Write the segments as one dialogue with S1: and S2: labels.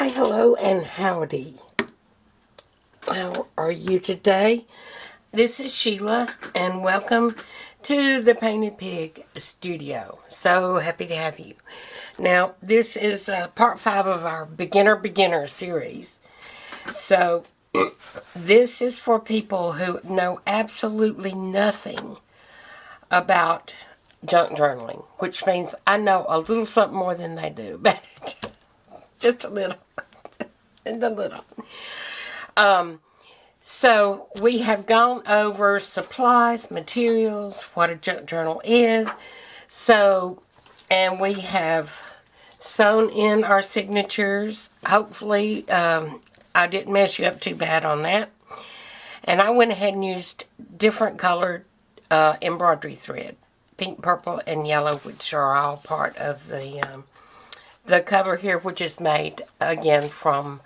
S1: Hi, hello, and howdy. How are you today? This is Sheila, and welcome to the Painted Pig Studio. So happy to have you. Now, this is part 5 of our beginner series. So, this is for people who know absolutely nothing about junk journaling, which means I know a little something more than they do, but just a little. And a little. So we have gone over supplies, materials, what a junk journal is. So, and we have sewn in our signatures. Hopefully, I didn't mess you up too bad on that. And I went ahead and used different colored embroidery thread, pink, purple, and yellow, which are all part of the cover here, which is made again from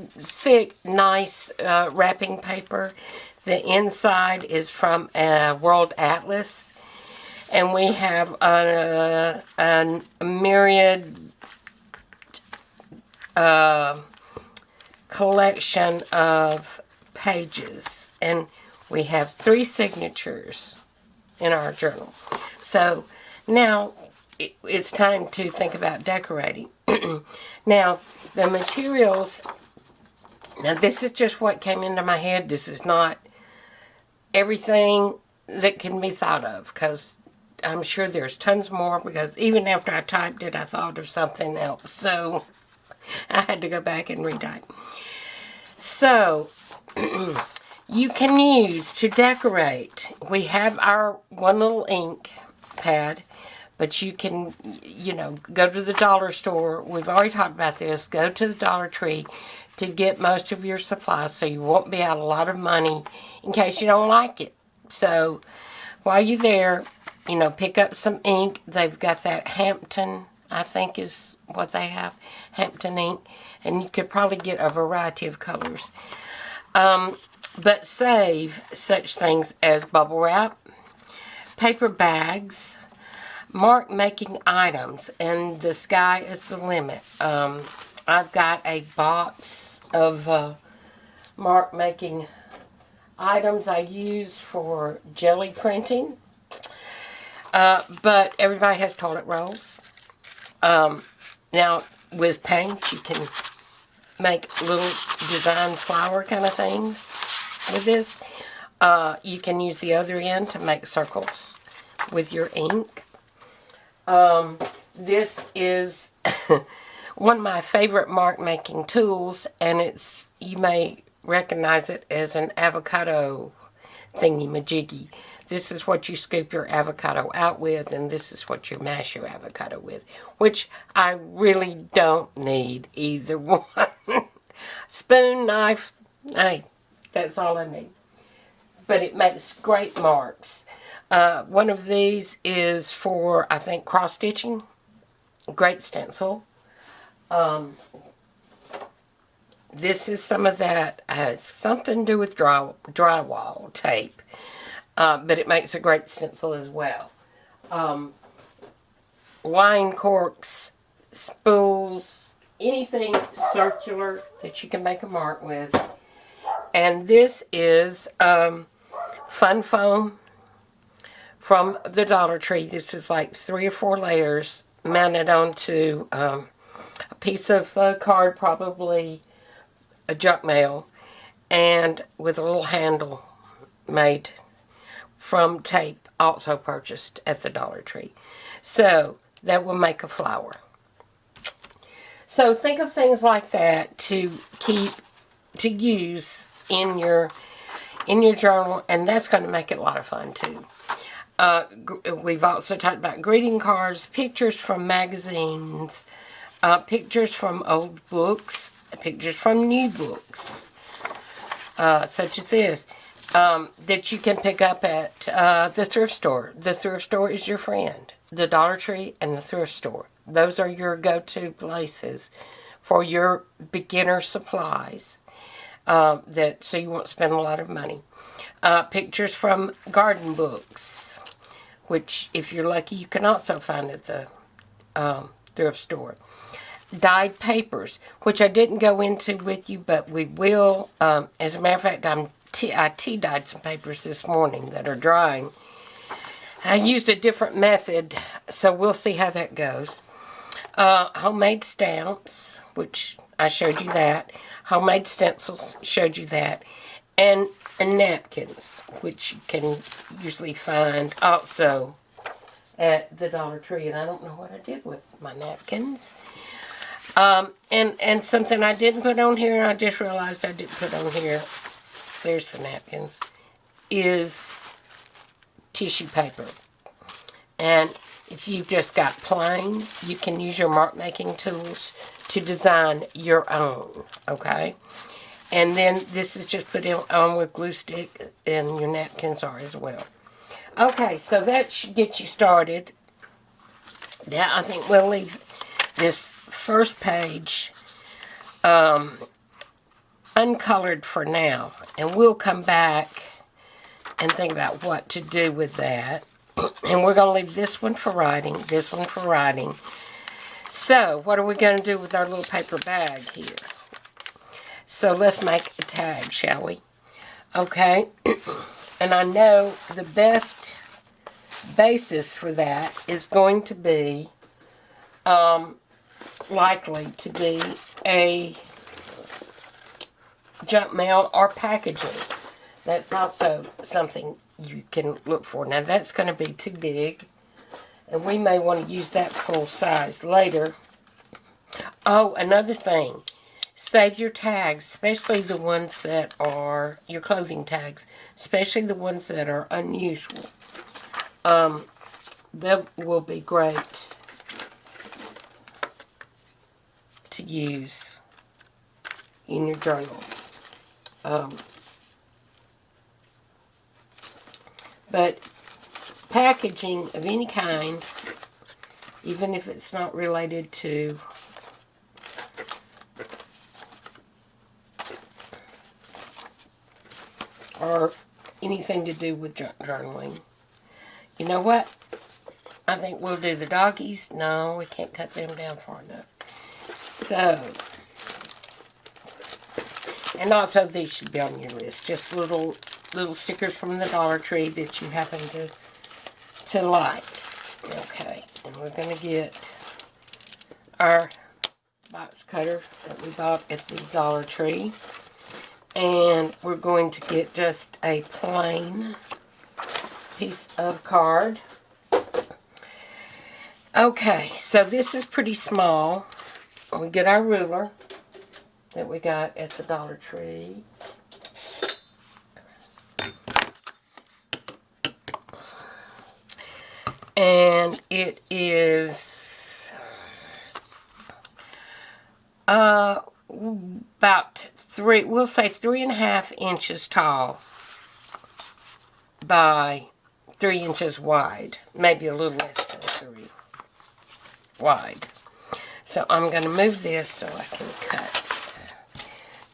S1: thick, nice wrapping paper. The inside is from a World Atlas, and we have a myriad collection of pages, and we have 3 signatures in our journal. So now it's time to think about decorating. Now, the materials, now this is just what came into my head. This is not everything that can be thought of, because I'm sure there's tons more, because even after I typed it, I thought of something else. So I had to go back and retype. So you can use to decorate. We have our one little ink pad. But you can, go to the dollar store. We've already talked about this. Go to the Dollar Tree to get most of your supplies so you won't be out a lot of money in case you don't like it. So while you're there, pick up some ink. They've got that Hampton, I think is what they have, Hampton ink. And you could probably get a variety of colors. But save such things as bubble wrap, paper bags, mark making items, and the sky is the limit. I've got a box of mark making items I use for jelly printing, but everybody has toilet rolls. Now with paint you can make little design flower kind of things with this. You can use the other end to make circles with your ink. This is one of my favorite mark making tools, and you may recognize it as an avocado thingy-majiggy. This is what you scoop your avocado out with, and this is what you mash your avocado with, which I really don't need either one. Spoon, knife, hey, that's all I need. But it makes great marks. One of these is for, I think, cross-stitching. Great stencil. This is some of that. Has something to do with drywall tape. But it makes a great stencil as well. Wine corks, spools, anything circular that you can make a mark with. And this is Fun Foam from the Dollar Tree. This is like 3 or 4 layers mounted onto a piece of card, probably a junk mail, and with a little handle made from tape, also purchased at the Dollar Tree. So that will make a flower. So think of things like that to use in your journal, and that's going to make it a lot of fun too. We've also talked about greeting cards, pictures from magazines, pictures from old books, pictures from new books, such as this, that you can pick up at the thrift store. The thrift store is your friend. The Dollar Tree and the thrift store. Those are your go-to places for your beginner supplies, so you won't spend a lot of money. Pictures from garden books, which, if you're lucky, you can also find at the thrift store. dyed papers, which I didn't go into with you, but we will. As a matter of fact, I tea dyed some papers this morning that are drying. I used a different method, so we'll see how that goes. Homemade stamps, which I showed you that. Homemade stencils, showed you that. And napkins, which you can usually find also at the Dollar Tree. And I don't know what I did with my napkins. And something I didn't put on here, and I just realized I didn't put on here, there's the napkins, is tissue paper. And if you've just got plain, you can use your mark making tools to design your own, okay? And then this is just put on with glue stick, and your napkins are as well. Okay, so that should get you started. Now I think we'll leave this first page uncolored for now, and we'll come back and think about what to do with that. And we're going to leave this one for writing, this one for writing. So, what are we going to do with our little paper bag here? So, let's make a tag, shall we? Okay. And I know the best basis for that is going to be, likely to be a junk mail or packaging. That's also something you can look for. Now that's going to be too big, and we may want to use that full size later. Oh, another thing. Save your tags, especially the ones that are your clothing tags, especially the ones that are unusual. That will be great to use in your journal. But packaging of any kind, even if it's not related to or anything to do with journaling. You know what? I think we'll do the doggies. No, we can't cut them down far enough. So, and also these should be on your list. Just little stickers from the Dollar Tree that you happen to like. Okay, and we're going to get our box cutter that we bought at the Dollar Tree. And we're going to get just a plain piece of card. Okay, so this is pretty small. We get our ruler that we got at the Dollar Tree. And it is about we'll say 3.5 inches tall by 3 inches wide, maybe a little less than 3 wide. So I'm going to move this so I can cut.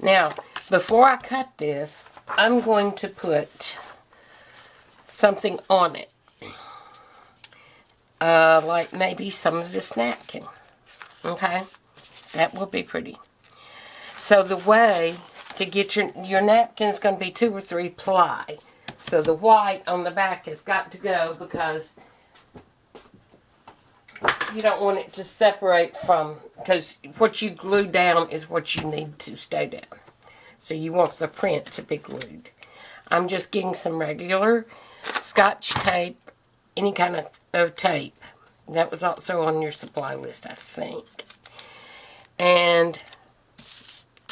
S1: Now, before I cut this, I'm going to put something on it. Like maybe some of this napkin. Okay? That will be pretty. So the way to get your napkin's going to be 2 or 3 ply. So the white on the back has got to go because you don't want it to separate from, because what you glue down is what you need to stay down. So you want the print to be glued. I'm just getting some regular Scotch tape, any kind of tape. That was also on your supply list, I think. And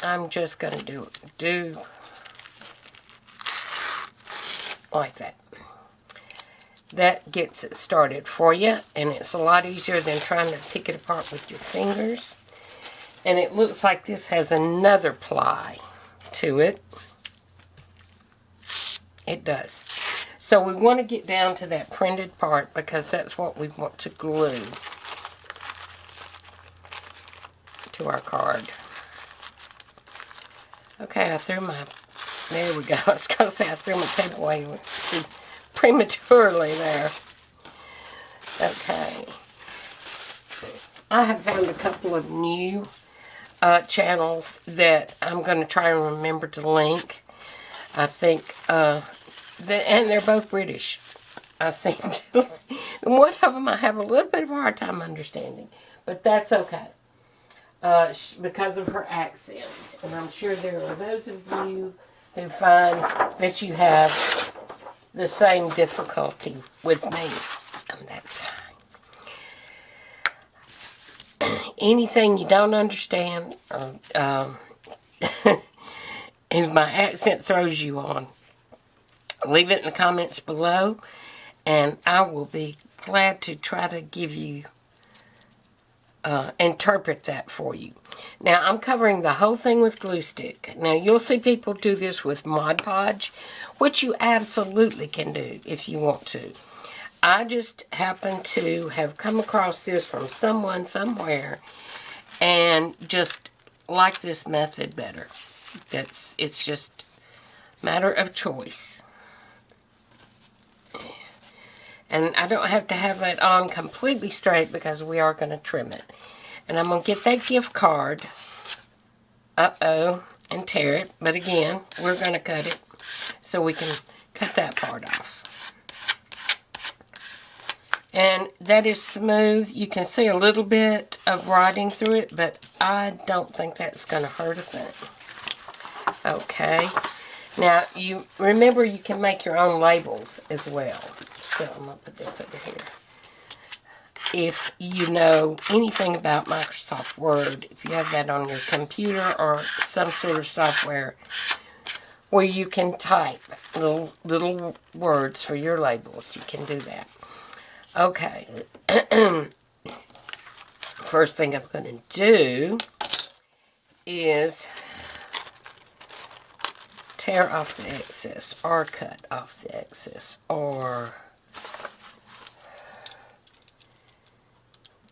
S1: I'm just going to do like that. That gets it started for you, and it's a lot easier than trying to pick it apart with your fingers. And it looks like this has another ply to it. It does. So we want to get down to that printed part because that's what we want to glue to our card. Okay, there we go. I was going to say I threw my tape away too prematurely there. Okay. I have found a couple of new channels that I'm going to try and remember to link. I think, and they're both British. I seem to. One of them I have a little bit of a hard time understanding, but that's okay. Because of her accent. And I'm sure there are those of you who find that you have the same difficulty with me. And that's fine. Anything you don't understand, or if my accent throws you on, leave it in the comments below, and I will be glad to try to give you, interpret that for you. Now, I'm covering the whole thing with glue stick. Now, you'll see people do this with Mod Podge, which you absolutely can do if you want to. I just happen to have come across this from someone somewhere and just like this method better. It's just a matter of choice. And I don't have to have it on completely straight because we are going to trim it. And I'm going to get that gift card. And tear it. But again, we're going to cut it so we can cut that part off. And that is smooth. You can see a little bit of writing through it, but I don't think that's going to hurt a thing. Okay. Now, you remember you can make your own labels as well. So I'm going to put this over here. If you know anything about Microsoft Word, if you have that on your computer or some sort of software where you can type little words for your labels, you can do that. Okay. First thing I'm going to do is tear off the excess or cut off the excess, or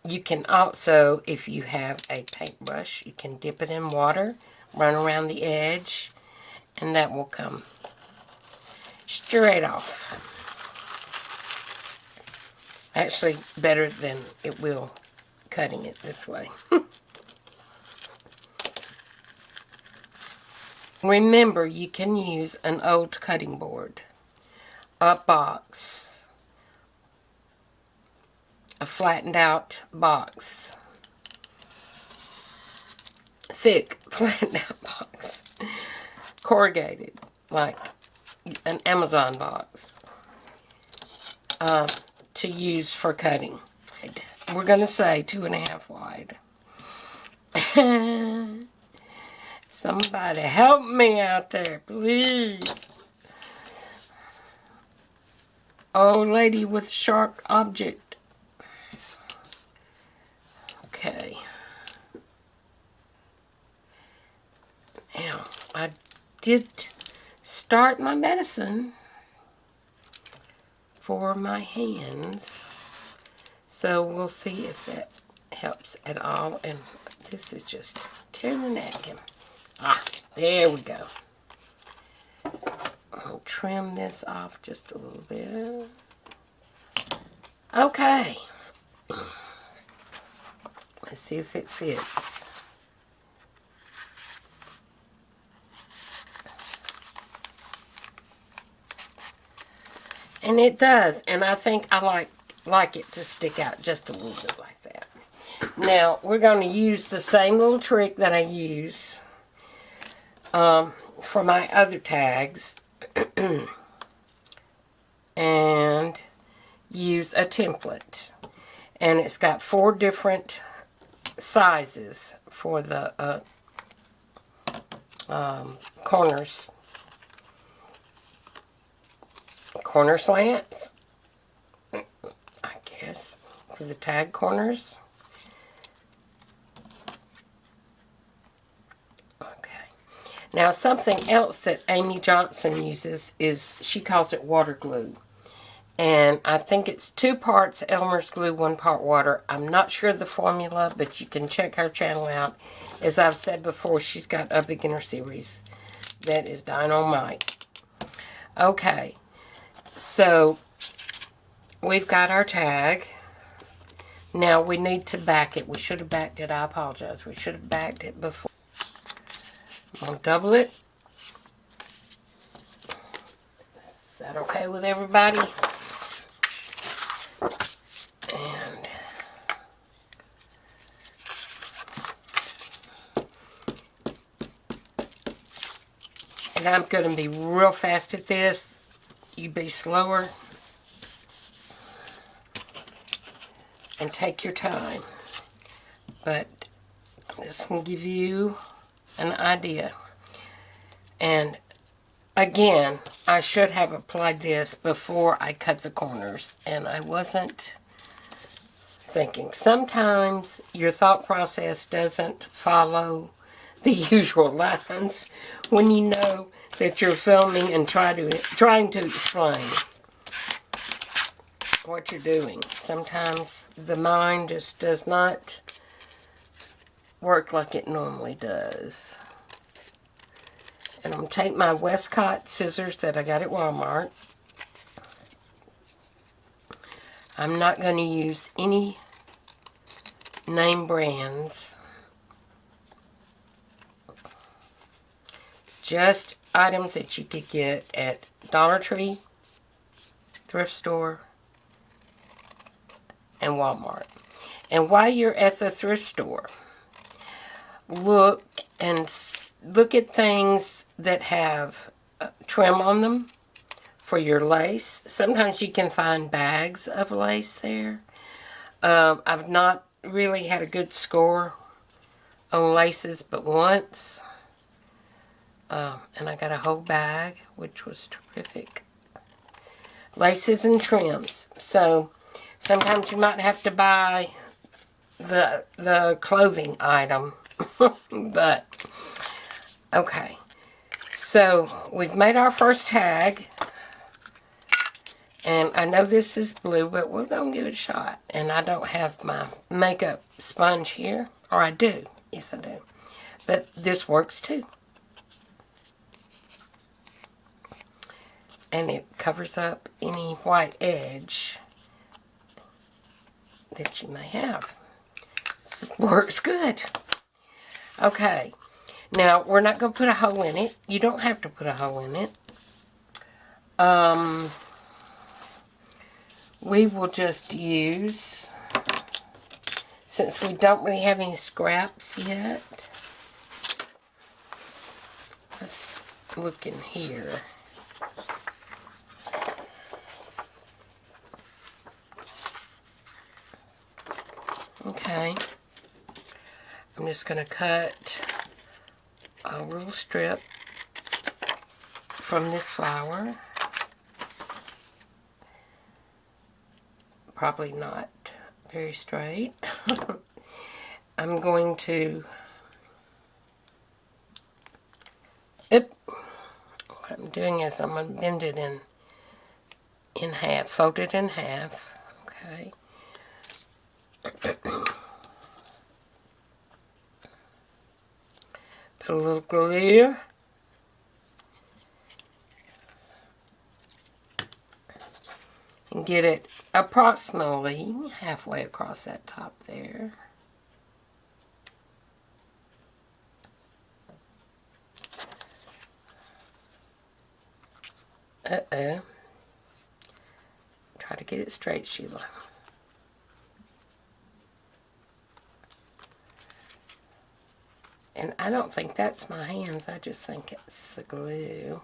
S1: you can also, if you have a paintbrush, you can dip it in water, run around the edge, and that will come straight off. Actually, better than it will cutting it this way. Remember, you can use an old cutting board, a box, a flattened out box, thick flattened out box, corrugated, like an Amazon box, to use for cutting. We're going to say 2.5 wide. Somebody help me out there, please. Oh, lady with sharp object. Okay. Now, I did start my medicine for my hands, so we'll see if that helps at all. And this is just tearing the napkin. Ah, there we go. I'll trim this off just a little bit. Okay. Let's see if it fits. And it does, and I think I like it to stick out just a little bit like that. Now, we're going to use the same little trick that I use for my other tags and use a template. And it's got 4 different sizes for the corners. Corner slants, I guess, for the tag corners. Okay. Now, something else that Amy Johnson uses is, she calls it water glue. And I think it's 2 parts Elmer's glue, 1 part water. I'm not sure of the formula, but you can check her channel out. As I've said before, she's got a beginner series that is dynamite. Okay. So, we've got our tag. Now we need to back it. We should have backed it. I apologize. We should have backed it before. I'm going to double it. Is that okay with everybody? And I'm going to be real fast at this. You be slower. And take your time. But I'm just going to give you an idea. And again, I should have applied this before I cut the corners. And I wasn't thinking. Sometimes your thought process doesn't follow the usual lines when you know that you're filming and trying to explain what you're doing. Sometimes the mind just does not work like it normally does. And I'm going to take my Westcott scissors that I got at Walmart. I'm not going to use any name brands. Just items that you could get at Dollar Tree, thrift store, and Walmart. And while you're at the thrift store, look at things that have trim on them for your lace. Sometimes you can find bags of lace there. I've not really had a good score on laces but once. And I got a whole bag, which was terrific. Laces and trims. So sometimes you might have to buy the clothing item. But, okay. So we've made our first tag. And I know this is blue, but we're going to give it a shot. And I don't have my makeup sponge here. Or I do. Yes, I do. But this works too. And it covers up any white edge that you may have. This works good. Okay. Now, we're not going to put a hole in it. You don't have to put a hole in it. We will just use, since we don't really have any scraps yet, let's look in here. Okay, I'm just going to cut a little strip from this flower. Probably not very straight. I'm going to, what I'm doing is I'm going to bend it in half, fold it in half, okay. Put a little glue. And get it approximately halfway across that top there. Try to get it straight, Sheila. And I don't think that's my hands. I just think it's the glue.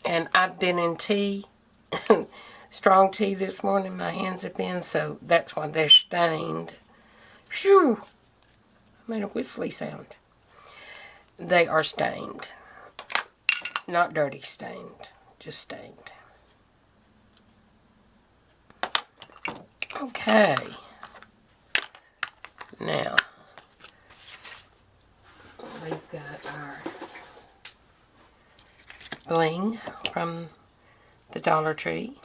S1: And I've been in tea, strong tea this morning. My hands have been, so that's why they're stained. Phew! I made a whistly sound. They are stained. Not dirty stained, just stained. Okay. Now, we've got our bling from the Dollar Tree.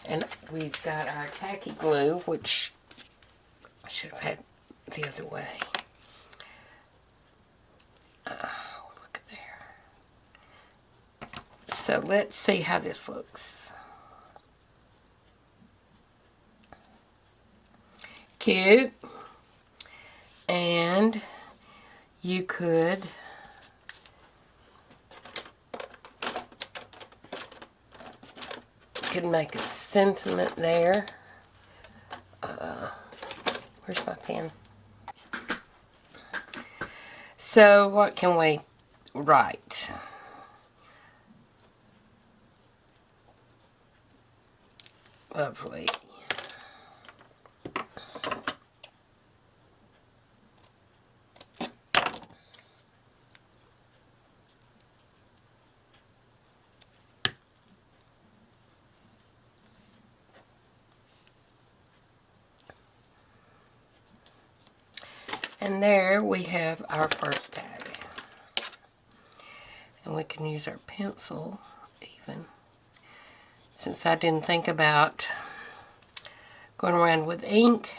S1: And we've got our tacky glue, which I should have had the other way. Look at there. So let's see how this looks. Cute. And you could make a sentiment there. Where's my pen? So what can we write? Lovely. And there we have our first tag. And we can use our pencil even. Since I didn't think about going around with ink,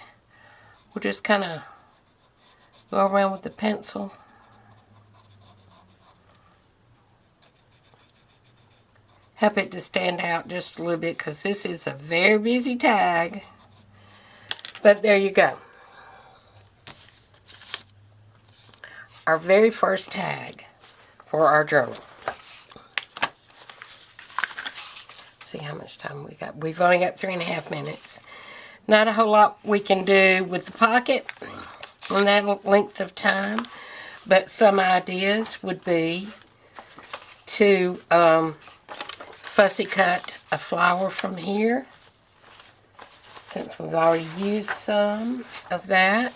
S1: we'll just kind of go around with the pencil. Help it to stand out just a little bit because this is a very busy tag. But there you go. Our very first tag for our journal. See how much time we got. We've only got 3.5 minutes. Not a whole lot we can do with the pocket in that length of time, but some ideas would be to fussy cut a flower from here, since we've already used some of that.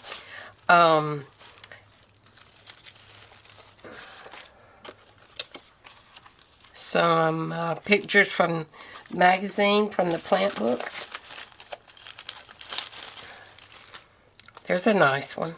S1: Some pictures from magazine, from the plant book. There's a nice one.